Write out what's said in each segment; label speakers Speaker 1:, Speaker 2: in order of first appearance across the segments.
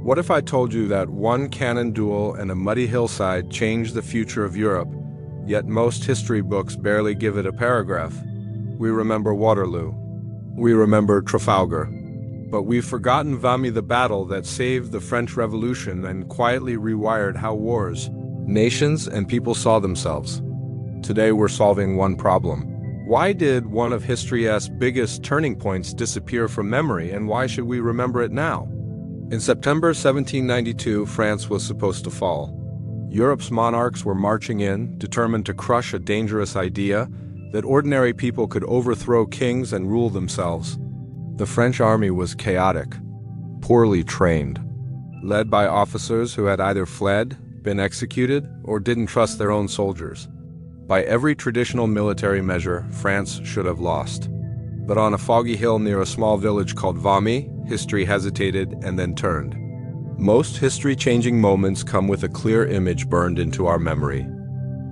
Speaker 1: What if I told you that one cannon duel and a muddy hillside changed the future of Europe, yet most history books barely give it a paragraph? We remember Waterloo. We remember Trafalgar. But we've forgotten Valmy, the battle that saved the French Revolution and quietly rewired how wars, nations, and people saw themselves. Today we're solving one problem. Why did one of history's biggest turning points disappear from memory, and why should we remember it now? In September 1792, France was supposed to fall. Europe's monarchs were marching in, determined to crush a dangerous idea that ordinary people could overthrow kings and rule themselves. The French army was chaotic, poorly trained, led by officers who had either fled, been executed, or didn't trust their own soldiers. By every traditional military measure, France should have lost. But on a foggy hill near a small village called Valmy, history hesitated and then turned. Most history-changing moments come with a clear image burned into our memory.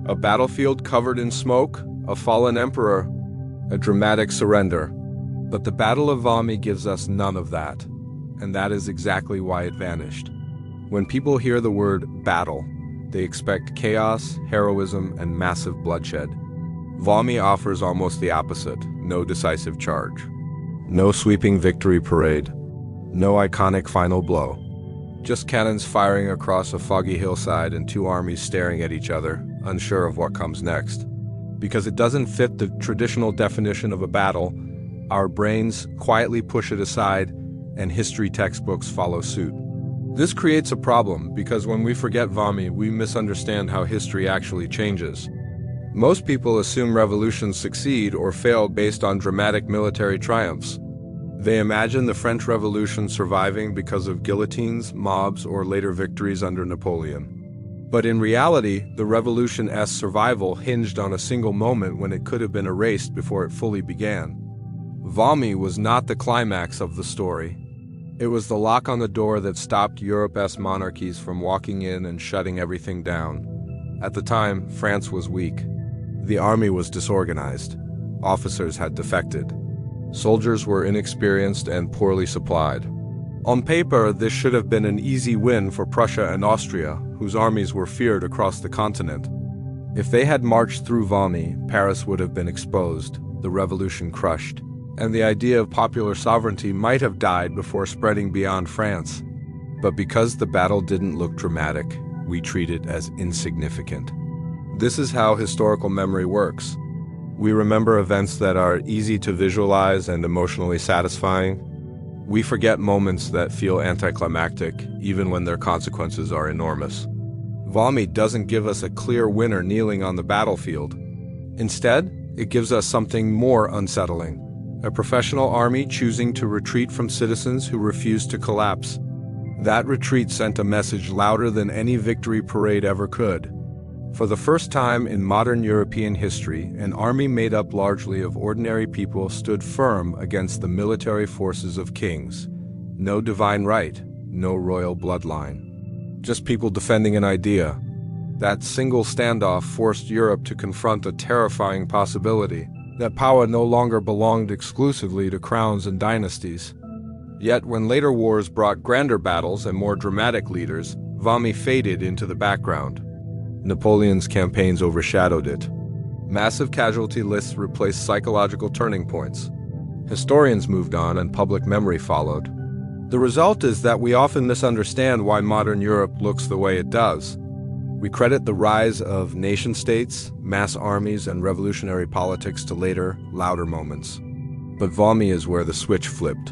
Speaker 1: A battlefield covered in smoke, a fallen emperor, a dramatic surrender. But the Battle of Valmy gives us none of that, and that is exactly why it vanished. When people hear the word battle, they expect chaos, heroism, and massive bloodshed. Valmy offers almost the opposite: no decisive charge, no sweeping victory parade, no iconic final blow. Just cannons firing across a foggy hillside and two armies staring at each other, unsure of what comes next. Because it doesn't fit the traditional definition of a battle, our brains quietly push it aside, and history textbooks follow suit. This creates a problem because when we forget Valmy, we misunderstand how history actually changes. Most people assume revolutions succeed or fail based on dramatic military triumphs. They imagine the French Revolution surviving because of guillotines, mobs, or later victories under Napoleon. But in reality, the revolution's survival hinged on a single moment when it could have been erased before it fully began. Valmy was not the climax of the story. It was the lock on the door that stopped Europe's monarchies from walking in and shutting everything down. At the time, France was weak. The army was disorganized. Officers had defected. Soldiers were inexperienced and poorly supplied. On paper, this should have been an easy win for Prussia and Austria, whose armies were feared across the continent. If they had marched through Valmy, Paris would have been exposed, the revolution crushed, and the idea of popular sovereignty might have died before spreading beyond France. But because the battle didn't look dramatic, we treat it as insignificant. This is how historical memory works. We remember events that are easy to visualize and emotionally satisfying. We forget moments that feel anticlimactic, even when their consequences are enormous. Valmy doesn't give us a clear winner kneeling on the battlefield. Instead, it gives us something more unsettling: a professional army choosing to retreat from citizens who refused to collapse. That retreat sent a message louder than any victory parade ever could. For the first time in modern European history, an army made up largely of ordinary people stood firm against the military forces of kings. No divine right, no royal bloodline. Just people defending an idea. That single standoff forced Europe to confront a terrifying possibility: that power no longer belonged exclusively to crowns and dynasties. Yet when later wars brought grander battles and more dramatic leaders, Valmy faded into the background. Napoleon's campaigns overshadowed it. Massive casualty lists replaced psychological turning points. Historians moved on and public memory followed. The result is that we often misunderstand why modern Europe looks the way it does. We credit the rise of nation-states, mass armies, and revolutionary politics to later, louder moments. But Valmy is where the switch flipped.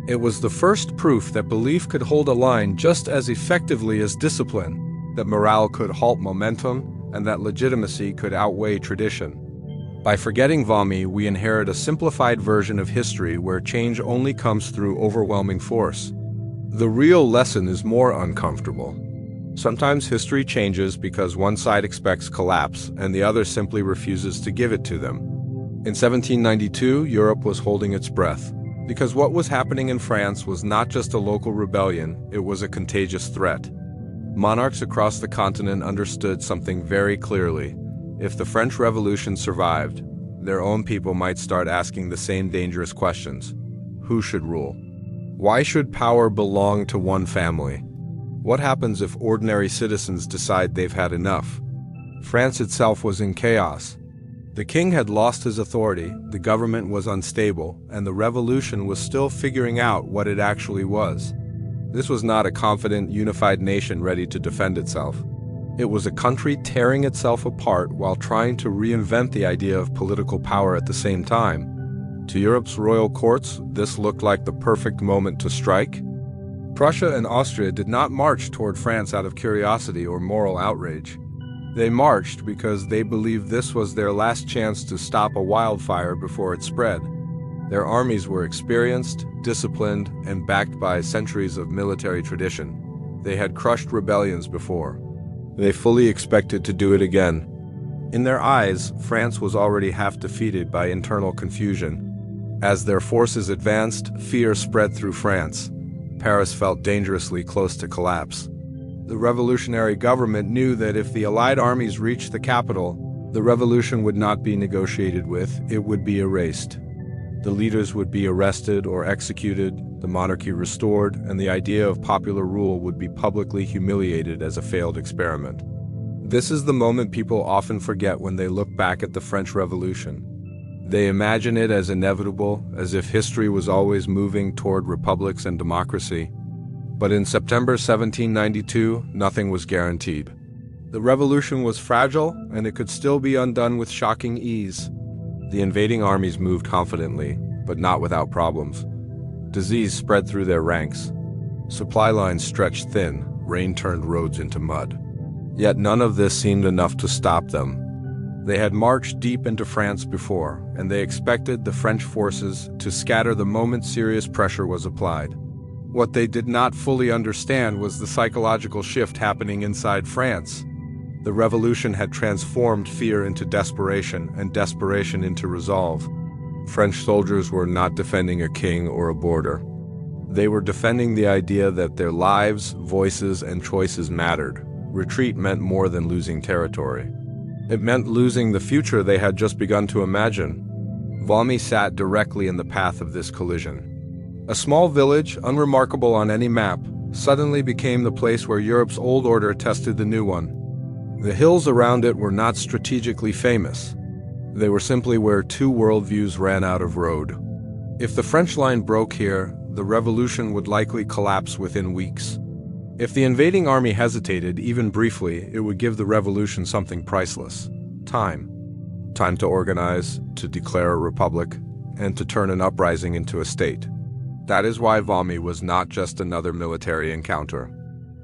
Speaker 1: It was the first proof that belief could hold a line just as effectively as discipline, that morale could halt momentum, and that legitimacy could outweigh tradition. By forgetting Valmy, we inherit a simplified version of history where change only comes through overwhelming force. The real lesson is more uncomfortable. Sometimes history changes because one side expects collapse and the other simply refuses to give it to them. In 1792, Europe was holding its breath, because what was happening in France was not just a local rebellion, it was a contagious threat. Monarchs across the continent understood something very clearly. If the French Revolution survived, their own people might start asking the same dangerous questions. Who should rule? Why should power belong to one family? What happens if ordinary citizens decide they've had enough? France itself was in chaos. The king had lost his authority, the government was unstable, and the revolution was still figuring out what it actually was. This was not a confident, unified nation ready to defend itself. It was a country tearing itself apart while trying to reinvent the idea of political power at the same time. To Europe's royal courts, this looked like the perfect moment to strike. Prussia and Austria did not march toward France out of curiosity or moral outrage. They marched because they believed this was their last chance to stop a wildfire before it spread. Their armies were experienced, disciplined, and backed by centuries of military tradition. They had crushed rebellions before. They fully expected to do it again. In their eyes, France was already half defeated by internal confusion. As their forces advanced, fear spread through France. Paris felt dangerously close to collapse. The revolutionary government knew that if the Allied armies reached the capital, the revolution would not be negotiated with, it would be erased. The leaders would be arrested or executed, the monarchy restored, and the idea of popular rule would be publicly humiliated as a failed experiment. This is the moment people often forget when they look back at the French Revolution. They imagine it as inevitable, as if history was always moving toward republics and democracy. But in September 1792, nothing was guaranteed. The revolution was fragile, and it could still be undone with shocking ease. The invading armies moved confidently, but not without problems. Disease spread through their ranks. Supply lines stretched thin, rain turned roads into mud. Yet none of this seemed enough to stop them. They had marched deep into France before, and they expected the French forces to scatter the moment serious pressure was applied. What they did not fully understand was the psychological shift happening inside France. The revolution had transformed fear into desperation, and desperation into resolve. French soldiers were not defending a king or a border. They were defending the idea that their lives, voices, and choices mattered. Retreat meant more than losing territory. It meant losing the future they had just begun to imagine. Valmy sat directly in the path of this collision. A small village, unremarkable on any map, suddenly became the place where Europe's old order tested the new one. The hills around it were not strategically famous. They were simply where two worldviews ran out of road. If the French line broke here, the revolution would likely collapse within weeks. If the invading army hesitated, even briefly, it would give the revolution something priceless: time. Time to organize, to declare a republic, and to turn an uprising into a state. That is why Valmy was not just another military encounter.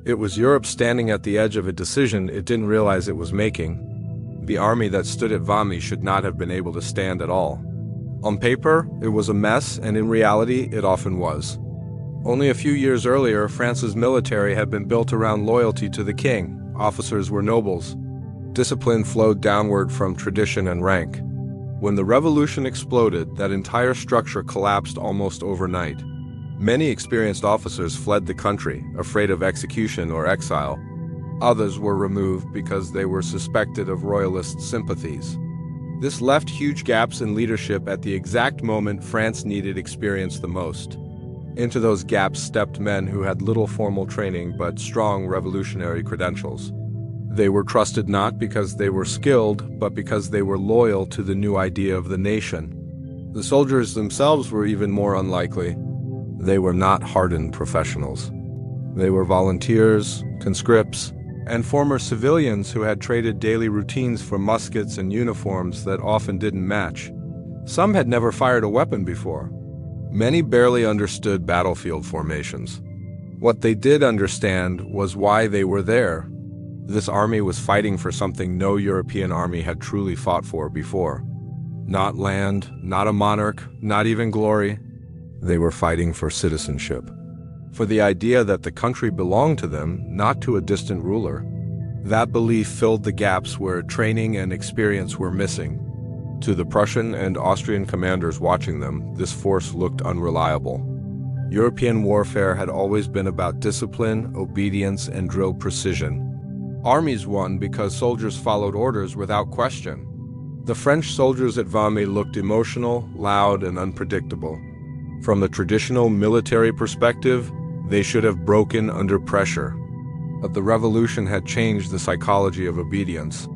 Speaker 1: It was Europe standing at the edge of a decision it didn't realize it was making. The army that stood at Valmy should not have been able to stand at all. On paper, it was a mess, and in reality, it often was. Only a few years earlier, France's military had been built around loyalty to the king. Officers were nobles. Discipline flowed downward from tradition and rank. When the revolution exploded, that entire structure collapsed almost overnight. Many experienced officers fled the country, afraid of execution or exile. Others were removed because they were suspected of royalist sympathies. This left huge gaps in leadership at the exact moment France needed experience the most. Into those gaps stepped men who had little formal training but strong revolutionary credentials. They were trusted not because they were skilled, but because they were loyal to the new idea of the nation. The soldiers themselves were even more unlikely. They were not hardened professionals. They were volunteers, conscripts, and former civilians who had traded daily routines for muskets and uniforms that often didn't match. Some had never fired a weapon before. Many barely understood battlefield formations. What they did understand was why they were there. This army was fighting for something no European army had truly fought for before. Not land, not a monarch, not even glory. They were fighting for citizenship. For the idea that the country belonged to them, not to a distant ruler. That belief filled the gaps where training and experience were missing. To the Prussian and Austrian commanders watching them, this force looked unreliable. European warfare had always been about discipline, obedience, and drill precision. Armies won because soldiers followed orders without question. The French soldiers at Valmy looked emotional, loud, and unpredictable. From the traditional military perspective, they should have broken under pressure. But the revolution had changed the psychology of obedience.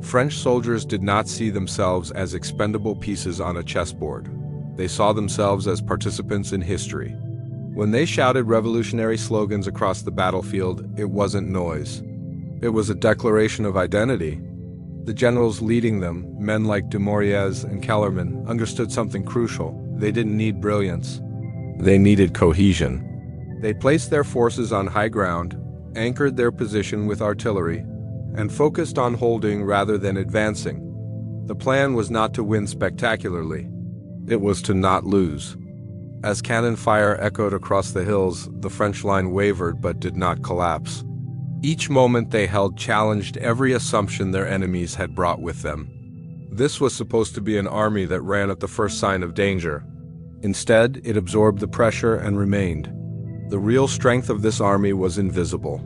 Speaker 1: French soldiers did not see themselves as expendable pieces on a chessboard. They saw themselves as participants in history. When they shouted revolutionary slogans across the battlefield, it wasn't noise. It was a declaration of identity. The generals leading them, men like Dumouriez and Kellerman, understood something crucial. They didn't need brilliance. They needed cohesion. They placed their forces on high ground, anchored their position with artillery, and focused on holding rather than advancing. The plan was not to win spectacularly. It was to not lose. As cannon fire echoed across the hills, the French line wavered but did not collapse. Each moment they held challenged every assumption their enemies had brought with them. This was supposed to be an army that ran at the first sign of danger. Instead, it absorbed the pressure and remained. The real strength of this army was invisible.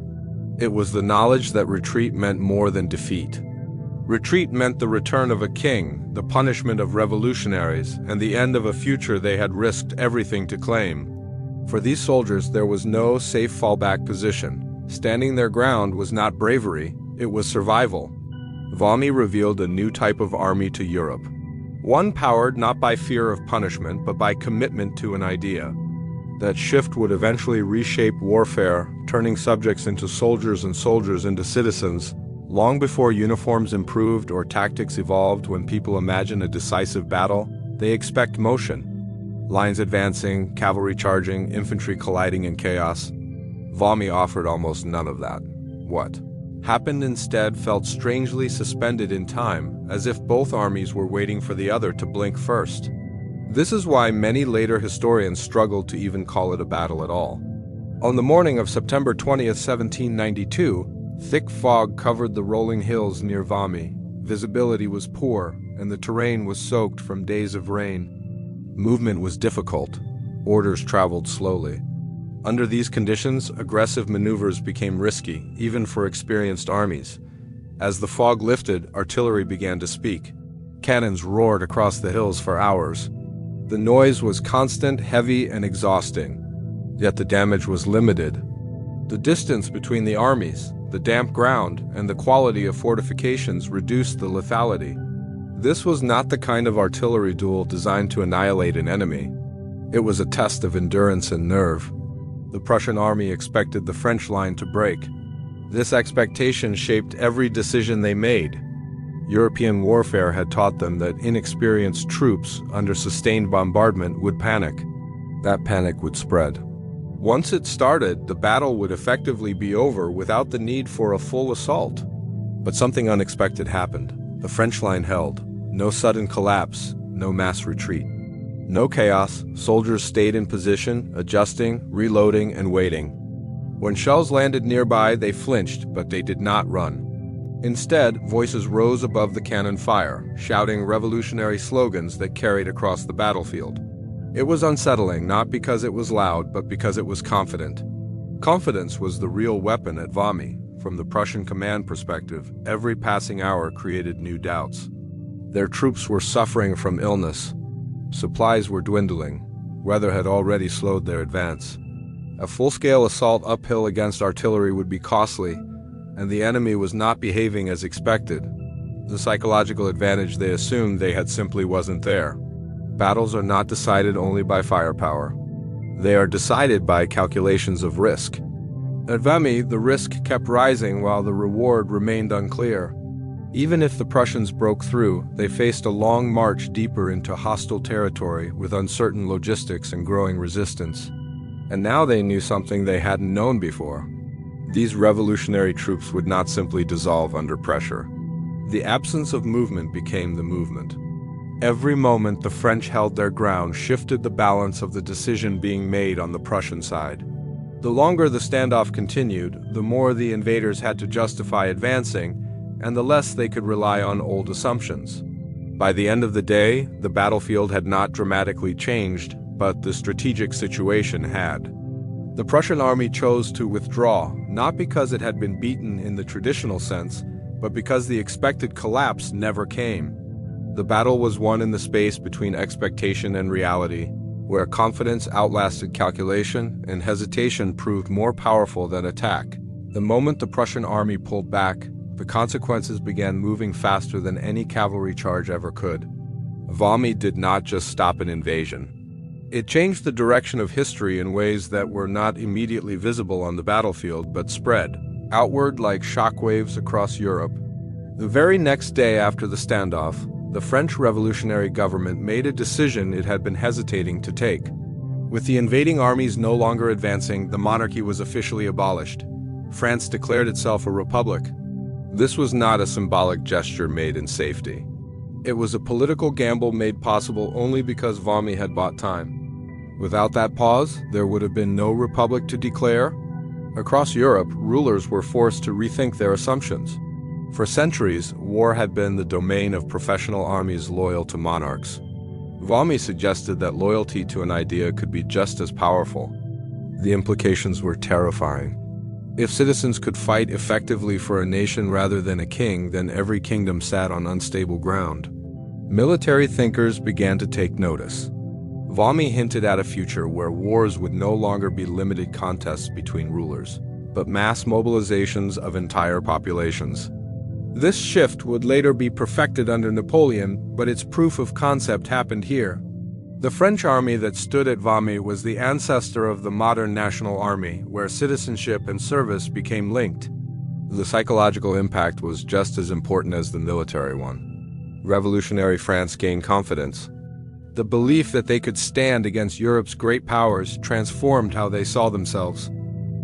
Speaker 1: It was the knowledge that retreat meant more than defeat. Retreat meant the return of a king, the punishment of revolutionaries, and the end of a future they had risked everything to claim. For these soldiers, there was no safe fallback position. Standing their ground was not bravery, it was survival. Valmy revealed a new type of army to Europe. One powered not by fear of punishment, but by commitment to an idea. That shift would eventually reshape warfare, turning subjects into soldiers and soldiers into citizens. Long before uniforms improved or tactics evolved, when people imagine a decisive battle, they expect motion. Lines advancing, cavalry charging, infantry colliding in chaos. Valmy offered almost none of that. What happened instead felt strangely suspended in time, as if both armies were waiting for the other to blink first. This is why many later historians struggled to even call it a battle at all. On the morning of September 20th, 1792, thick fog covered the rolling hills near Valmy. Visibility was poor, and the terrain was soaked from days of rain. Movement was difficult. Orders traveled slowly. Under these conditions, aggressive maneuvers became risky, even for experienced armies. As the fog lifted, artillery began to speak. Cannons roared across the hills for hours. The noise was constant, heavy, and exhausting. Yet the damage was limited. The distance between the armies, the damp ground, and the quality of fortifications reduced the lethality. This was not the kind of artillery duel designed to annihilate an enemy. It was a test of endurance and nerve. The Prussian army expected the French line to break. This expectation shaped every decision they made. European warfare had taught them that inexperienced troops under sustained bombardment would panic. That panic would spread. Once it started, the battle would effectively be over without the need for a full assault. But something unexpected happened. The French line held. No sudden collapse, no mass retreat. No chaos, soldiers stayed in position, adjusting, reloading, and waiting. When shells landed nearby, they flinched, but they did not run. Instead, voices rose above the cannon fire, shouting revolutionary slogans that carried across the battlefield. It was unsettling, not because it was loud, but because it was confident. Confidence was the real weapon at Valmy. From the Prussian command perspective, every passing hour created new doubts. Their troops were suffering from illness. Supplies were dwindling. Weather had already slowed their advance. A full-scale assault uphill against artillery would be costly, and the enemy was not behaving as expected. The psychological advantage they assumed they had simply wasn't there. Battles are not decided only by firepower. They are decided by calculations of risk. At Valmy, the risk kept rising while the reward remained unclear. Even if the Prussians broke through, they faced a long march deeper into hostile territory with uncertain logistics and growing resistance. And now they knew something they hadn't known before. These revolutionary troops would not simply dissolve under pressure. The absence of movement became the movement. Every moment the French held their ground shifted the balance of the decision being made on the Prussian side. The longer the standoff continued, the more the invaders had to justify advancing, and the less they could rely on old assumptions. By the end of the day, the battlefield had not dramatically changed, but the strategic situation had. The Prussian army chose to withdraw, not because it had been beaten in the traditional sense, but because the expected collapse never came. The battle was won in the space between expectation and reality, where confidence outlasted calculation and hesitation proved more powerful than attack. The moment the Prussian army pulled back, the consequences began moving faster than any cavalry charge ever could. Valmy did not just stop an invasion. It changed the direction of history in ways that were not immediately visible on the battlefield but spread outward like shockwaves across Europe. The very next day after the standoff, the French revolutionary government made a decision it had been hesitating to take. With the invading armies no longer advancing, the monarchy was officially abolished. France declared itself a republic. This was not a symbolic gesture made in safety. It was a political gamble made possible only because Valmy had bought time. Without that pause, there would have been no republic to declare. Across Europe, rulers were forced to rethink their assumptions. For centuries, war had been the domain of professional armies loyal to monarchs. Valmy suggested that loyalty to an idea could be just as powerful. The implications were terrifying. If citizens could fight effectively for a nation rather than a king, then every kingdom sat on unstable ground. Military thinkers began to take notice. Valmy hinted at a future where wars would no longer be limited contests between rulers, but mass mobilizations of entire populations. This shift would later be perfected under Napoleon, but its proof of concept happened here. The French army that stood at Valmy was the ancestor of the modern national army, where citizenship and service became linked. The psychological impact was just as important as the military one. Revolutionary France gained confidence. The belief that they could stand against Europe's great powers transformed how they saw themselves.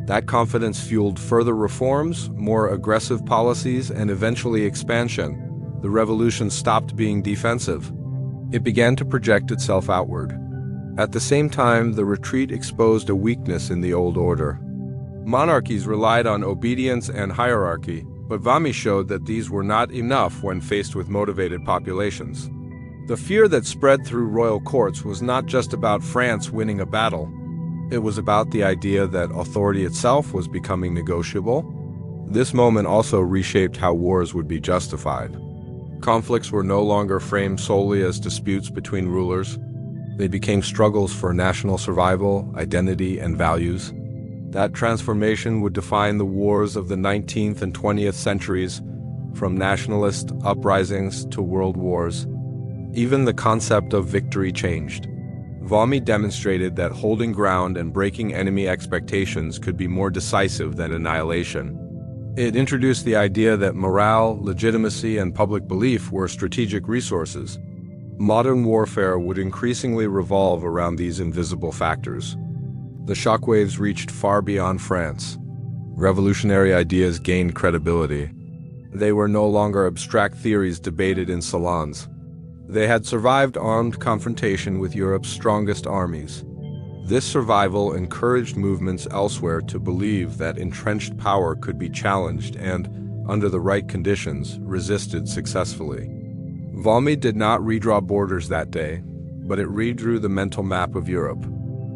Speaker 1: That confidence fueled further reforms, more aggressive policies, and eventually expansion. The revolution stopped being defensive. It began to project itself outward. At the same time, the retreat exposed a weakness in the old order. Monarchies relied on obedience and hierarchy, but Valmy showed that these were not enough when faced with motivated populations. The fear that spread through royal courts was not just about France winning a battle. It was about the idea that authority itself was becoming negotiable. This moment also reshaped how wars would be justified. Conflicts were no longer framed solely as disputes between rulers. They became struggles for national survival, identity, and values. That transformation would define the wars of the 19th and 20th centuries, from nationalist uprisings to world wars. Even the concept of victory changed. Valmy demonstrated that holding ground and breaking enemy expectations could be more decisive than annihilation. It introduced the idea that morale, legitimacy, and public belief were strategic resources. Modern warfare would increasingly revolve around these invisible factors. The shockwaves reached far beyond France. Revolutionary ideas gained credibility. They were no longer abstract theories debated in salons. They had survived armed confrontation with Europe's strongest armies. This survival encouraged movements elsewhere to believe that entrenched power could be challenged and, under the right conditions, resisted successfully. Valmy did not redraw borders that day, but it redrew the mental map of Europe.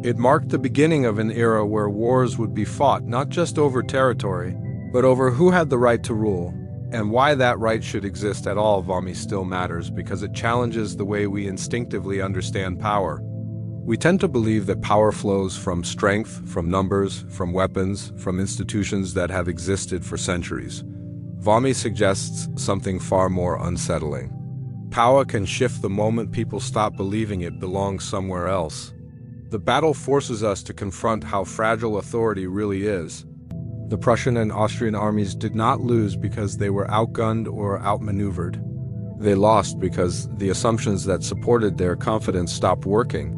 Speaker 1: It marked the beginning of an era where wars would be fought not just over territory, but over who had the right to rule. And why that right should exist at all, Valmy still matters because it challenges the way we instinctively understand power. We tend to believe that power flows from strength, from numbers, from weapons, from institutions that have existed for centuries. Valmy suggests something far more unsettling. Power can shift the moment people stop believing it belongs somewhere else. The battle forces us to confront how fragile authority really is. The Prussian and Austrian armies did not lose because they were outgunned or outmaneuvered. They lost because the assumptions that supported their confidence stopped working.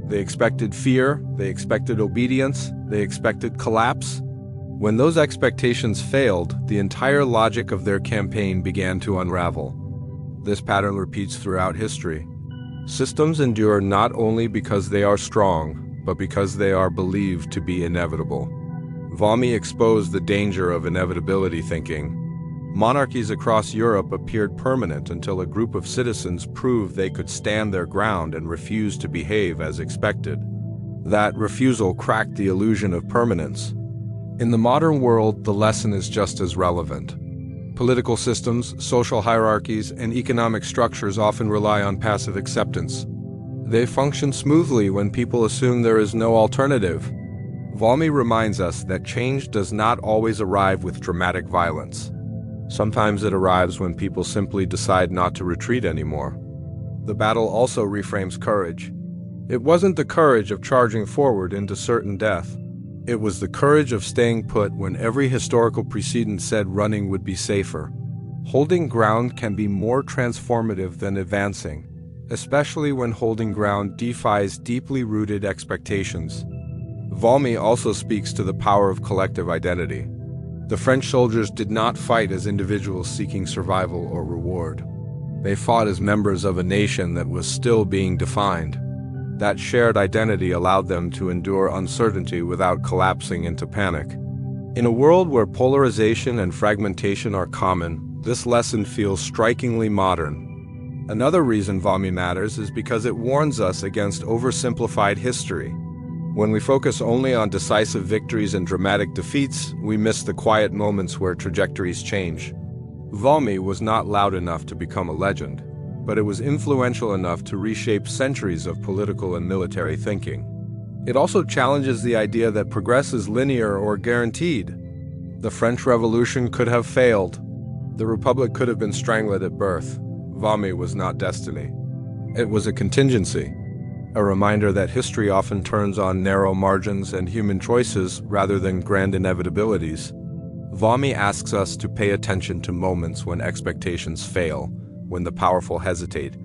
Speaker 1: They expected fear, they expected obedience, they expected collapse. When those expectations failed, the entire logic of their campaign began to unravel. This pattern repeats throughout history. Systems endure not only because they are strong, but because they are believed to be inevitable. Valmy exposed the danger of inevitability thinking. Monarchies across Europe appeared permanent until a group of citizens proved they could stand their ground and refuse to behave as expected. That refusal cracked the illusion of permanence. In the modern world, the lesson is just as relevant. Political systems, social hierarchies, and economic structures often rely on passive acceptance. They function smoothly when people assume there is no alternative. Valmy reminds us that change does not always arrive with dramatic violence. Sometimes it arrives when people simply decide not to retreat anymore. The battle also reframes courage. It wasn't the courage of charging forward into certain death. It was the courage of staying put when every historical precedent said running would be safer. Holding ground can be more transformative than advancing, especially when holding ground defies deeply rooted expectations. Valmy also speaks to the power of collective identity. The French soldiers did not fight as individuals seeking survival or reward. They fought as members of a nation that was still being defined. That shared identity allowed them to endure uncertainty without collapsing into panic. In a world where polarization and fragmentation are common, this lesson feels strikingly modern. Another reason Valmy matters is because it warns us against oversimplified history. When we focus only on decisive victories and dramatic defeats, we miss the quiet moments where trajectories change. Valmy was not loud enough to become a legend, but it was influential enough to reshape centuries of political and military thinking. It also challenges the idea that progress is linear or guaranteed. The French Revolution could have failed. The Republic could have been strangled at birth. Valmy was not destiny. It was a contingency, a reminder that history often turns on narrow margins and human choices rather than grand inevitabilities. Valmy asks us to pay attention to moments when expectations fail, when the powerful hesitate,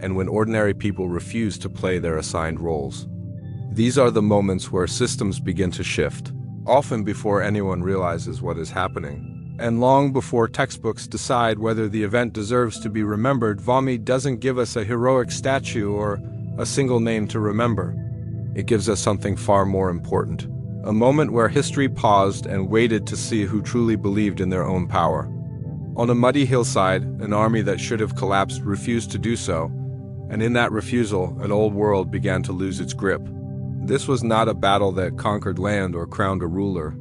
Speaker 1: and when ordinary people refuse to play their assigned roles. These are the moments where systems begin to shift, often before anyone realizes what is happening, and long before textbooks decide whether the event deserves to be remembered. Valmy doesn't give us a heroic statue or a single name to remember. It gives us something far more important, a moment where history paused and waited to see who truly believed in their own power. On a muddy hillside, an army that should have collapsed refused to do so, and in that refusal, an old world began to lose its grip. This was not a battle that conquered land or crowned a ruler.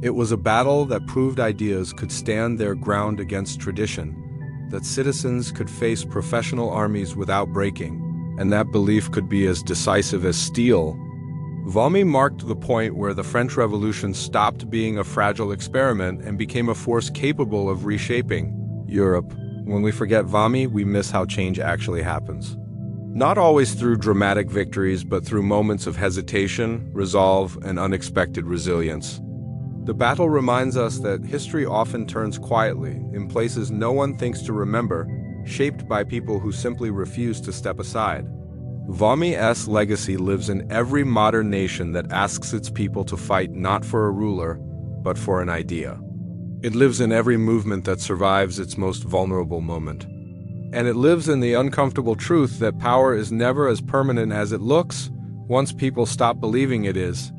Speaker 1: It was a battle that proved ideas could stand their ground against tradition, that citizens could face professional armies without breaking, and that belief could be as decisive as steel. Valmy marked the point where the French Revolution stopped being a fragile experiment and became a force capable of reshaping Europe. When we forget Valmy, we miss how change actually happens. Not always through dramatic victories, but through moments of hesitation, resolve, and unexpected resilience. The battle reminds us that history often turns quietly, in places no one thinks to remember, shaped by people who simply refuse to step aside. Valmy's legacy lives in every modern nation that asks its people to fight not for a ruler, but for an idea. It lives in every movement that survives its most vulnerable moment. And it lives in the uncomfortable truth that power is never as permanent as it looks. Once people stop believing it is,